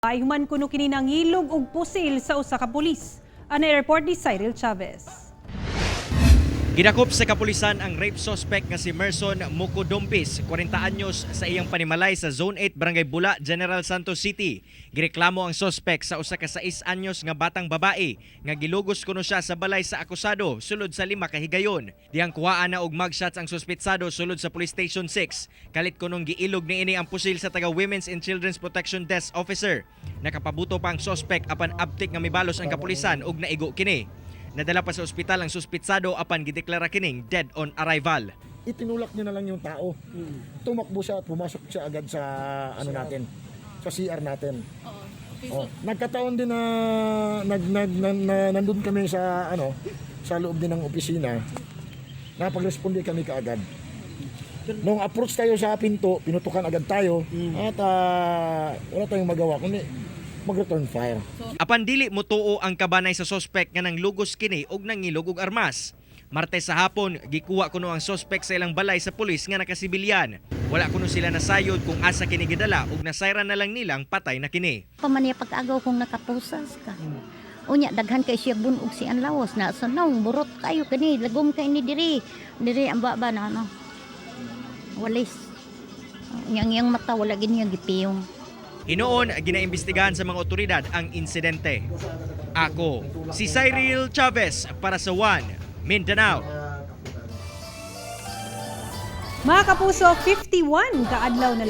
Ay human kuno kini nangilog og pusil sa usa ka pulis. Ana report ni Cyril Chavez. Gidakop sa kapulisan ang rape suspect nga si Merson Mucodompis, 40 anyos, sa iyang panimalay sa Zone 8, Barangay Bula, General Santos City. Gireklamo ang suspect sa usa ka 6 anyos nga batang babae nga gilugos kuno siya sa balay sa akusado sulod sa 5 ka higayon. Diyang kuhaan na og mugshots ang suspetsado sulod sa Police Station 6. Kalit kunong giilog niini ang pusil sa taga Women's and Children's Protection Desk officer. Nakapabuto pa ang suspect apan abtik nga mibalos ang kapulisan og naigo kini. Nadala pa sa ospital ang suspitsado apan gideklara kining dead on arrival. Itinulak niya na lang yung tao. Tumakbo siya at pumasok siya agad sa ano natin, sa CR natin. Nagkataon din na nandun kami sa sa loob din ng opisina. Napag-responde kami kaagad. Nung approach tayo sa pinto, pinutukan agad tayo at wala tayong magawa kundi mag-return fire. Apan dili motuo ang kabanay sa suspect nga nanglugos kini og nangilog og armas. Martes sa hapon, gikuha kuno ang suspect sa ilang balay sa pulis nga nakasibilyan. Wala kuno sila nasayod kung asa kini gidala ug nasayran na lang nilang patay na kini. Pamaniya pag-agaw kung nakapusas ka. Unya daghan kay siya bunog si ang lawas na sanong burot kayo kani lagom kay ni diri ang baba na walis. Yang mata wala gini gipiyong. Hinoon, ginaimbestigahan sa mga otoridad ang insidente. Ako, si Cyril Chavez para sa One Mindanao. Mga kapuso, 51 kaadlaw na